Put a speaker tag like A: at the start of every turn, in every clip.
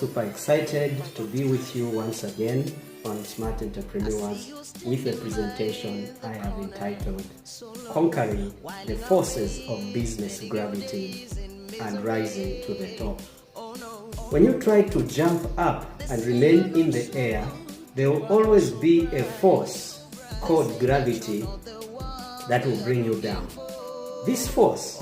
A: super excited to be with you once again on Smart Entrepreneurs with a presentation I have entitled Conquering the Forces of Business Gravity and Rising to the Top. When you try to jump up and remain in the air, there will always be a force called gravity that will bring you down. This force,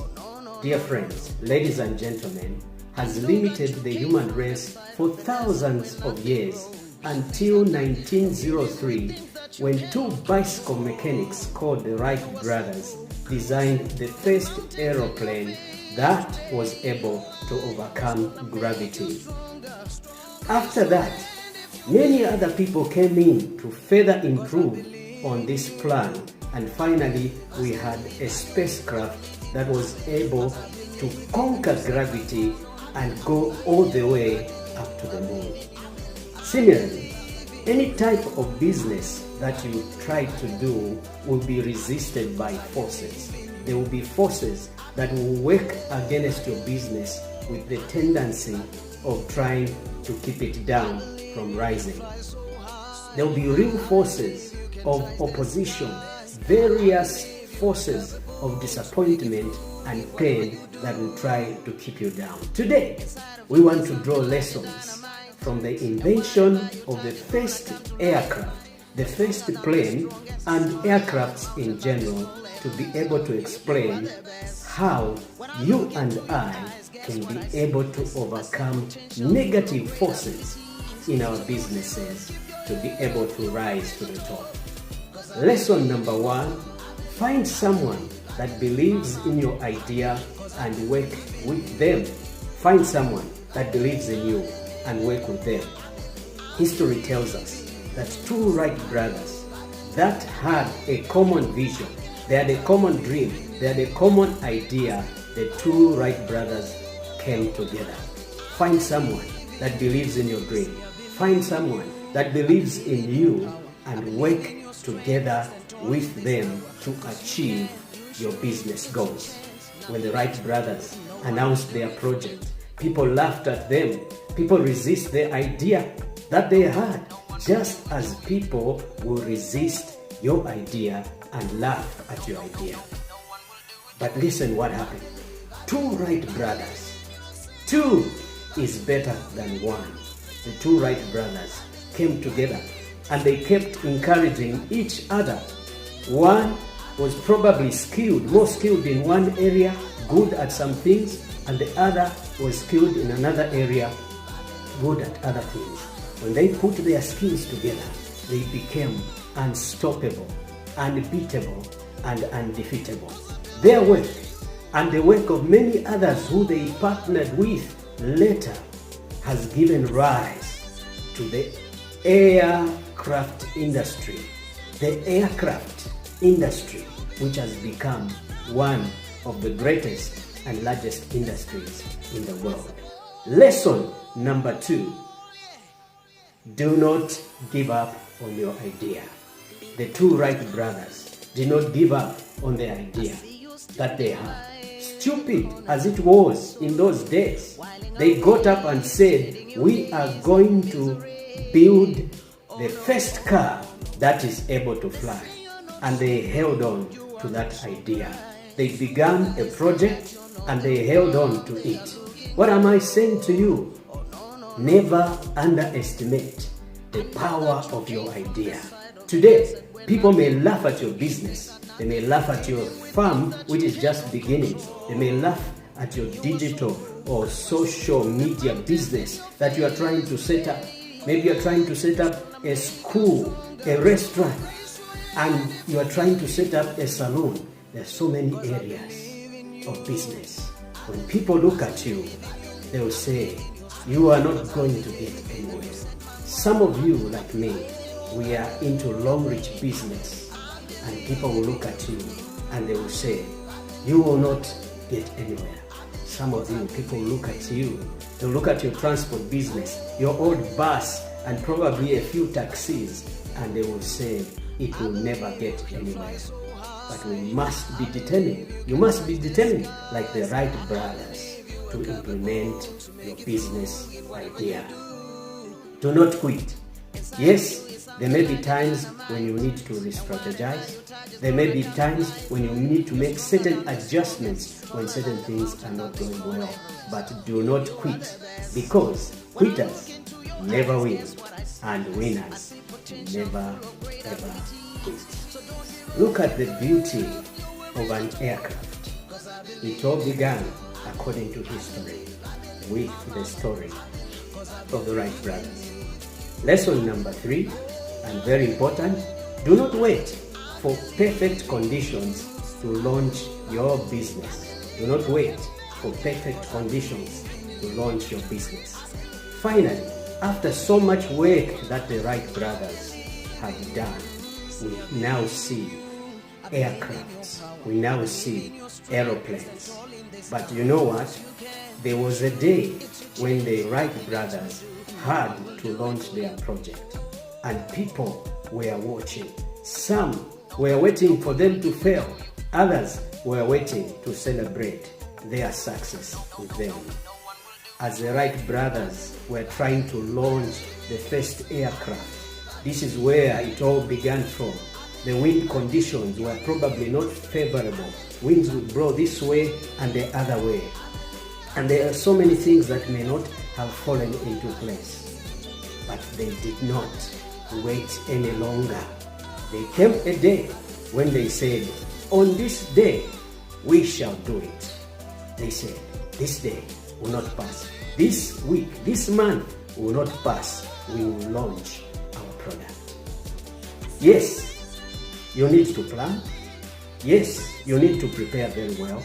A: dear friends, ladies and gentlemen, has limited the human race for thousands of years until 1903, when two bicycle mechanics called the Wright brothers designed the first aeroplane that was able to overcome gravity. After that, many other people came in to further improve on this plan, and finally we had a spacecraft that was able to conquer gravity and go all the way up to the moon. Similarly, any type of business that you try to do will be resisted by forces. There will be forces that will work against your business with the tendency of trying to keep it down from rising. There will be real forces of opposition, various forces of disappointment and pain that will try to keep you down. Today, we want to draw lessons from the invention of the first aircraft, the first plane, and aircrafts in general, to be able to explain how you and I can be able to overcome negative forces in our businesses to be able to rise to the top. Lesson number 1, find someone that believes in your idea and work with them. Find someone that believes in you and work with them. History tells us that two Wright brothers that had a common vision, they had a common dream, they had a common idea, the two Wright brothers came together. Find someone that believes in your dream. Find someone that believes in you and work together with them to achieve your business goals. When the Wright brothers announced their project, people laughed at them. People resist the idea that they had, just as people will resist your idea and laugh at your idea. But listen what happened. Two Wright brothers. Two is better than one. The two Wright brothers came together and they kept encouraging each other. One was probably skilled, more skilled in one area, good at some things, and the other was skilled in another area, good at other things. When they put their skills together, they became unstoppable, unbeatable, and undefeatable. Their work and the work of many others who they partnered with later has given rise to the aircraft industry. The aircraft industry, which has become one of the greatest and largest industries in the world. Lesson number 2, do not give up on your idea. The two Wright brothers did not give up on the idea that they had. Stupid as it was in those days, they got up and said, we are going to build the first car that is able to fly. And they held on to that idea. They began a project and they held on to it. What am I saying to you? Never underestimate the power of your idea. Today, people may laugh at your business. They may laugh at your farm, which is just beginning. They may laugh at your digital or social media business that you are trying to set up. Maybe you are trying to set up a school, a restaurant, and you are trying to set up a salon. There are so many areas of business. When people look at you, they will say, you are not going to get anywhere. Some of you, like me, we are into long-reach business, and people will look at you and they will say, you will not get anywhere. Some of you, people will look at you, they'll look at your transport business, your old bus, and probably a few taxis, and they will say, it will never get anywhere. But we must be determined. You must be determined, like the Wright brothers, to implement your business idea. Do not quit. Yes, there may be times when you need to re-strategize. There may be times when you need to make certain adjustments when certain things are not going well. But do not quit, because quitters never win, and winners never ever quit. Look at the beauty of an aircraft. It all began, according to history, with the story of the Wright brothers. Lesson number 3, and very important: do not wait for perfect conditions to launch your business. Do not wait for perfect conditions to launch your business. Finally, after so much work that the Wright brothers have done, we now see aircrafts, we now see aeroplanes. But you know what? There was a day when the Wright brothers had to launch their project, and people were watching. Some were waiting for them to fail. Others were waiting to celebrate their success with them. As the Wright brothers were trying to launch the first aircraft, this is where it all began from. The wind conditions were probably not favorable. Winds would blow this way and the other way. And there are so many things that may not have fallen into place. But they did not wait any longer. There came a day when they said, on this day we shall do it. They said, this day will not pass. This week, this month will not pass. We will launch our product. Yes, you need to plan. Yes, you need to prepare very well.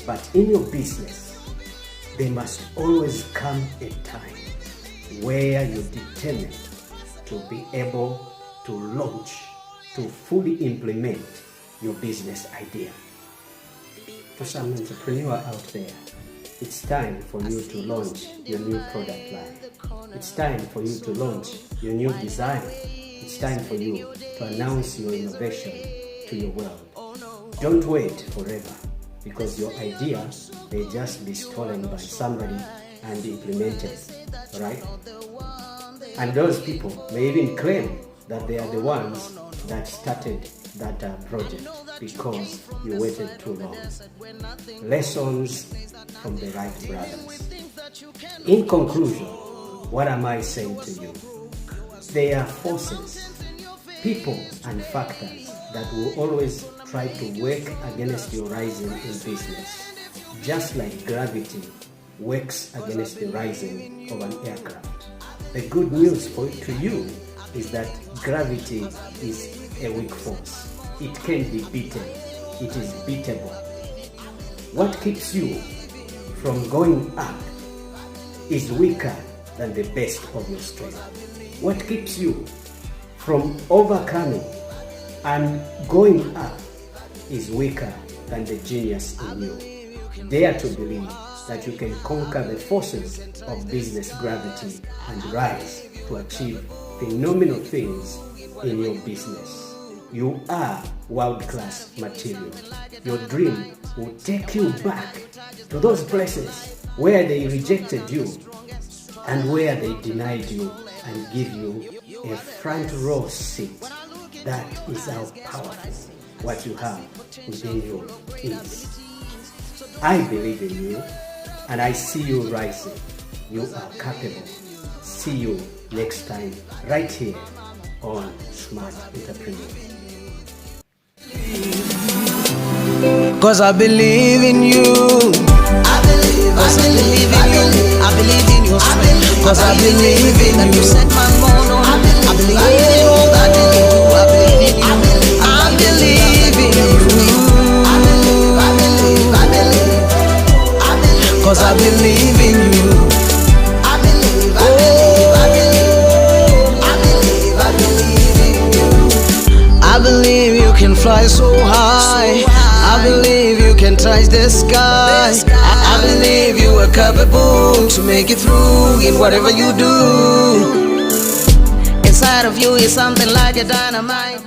A: But in your business, there must always come a time where you determine to be able to launch, to fully implement your business idea. To some entrepreneur out there, it's time for you to launch your new product line. It's time for you to launch your new design. It's time for you to announce your innovation to your world. Don't wait forever, because your idea may just be stolen by somebody and implemented, right? And those people may even claim that they are the ones that started that project because you waited too long. Lessons from the Wright brothers. In conclusion, what am I saying to you? There are forces, people and factors that will always try to work against your rising in business, just like gravity works against the rising of an aircraft. The good news to you is that gravity is a weak force. It can be beaten. It is beatable. What keeps you from going up is weaker than the best of your strength. What keeps you from overcoming and going up is weaker than the genius in you. Dare to believe that you can conquer the forces of business gravity and rise to achieve phenomenal things in your business. You are world-class material. Your dream will take you back to those places where they rejected you and where they denied you, and give you a front row seat. That is how powerful what you have within you is. I believe in you, and I see you rising. You are capable. See you next time right here on Smart Entrepreneur.
B: Cause I believe in you. I believe in you. I believe in your strength. Cause I believe in you. You set my moon on. I believe in all that you do. I believe in you. I believe in you. I believe. Cause I believe in you. I believe in you. I believe you can fly so high. I believe you can touch the sky. I believe you are capable to make it through in whatever you do. Inside of you is something like a dynamite.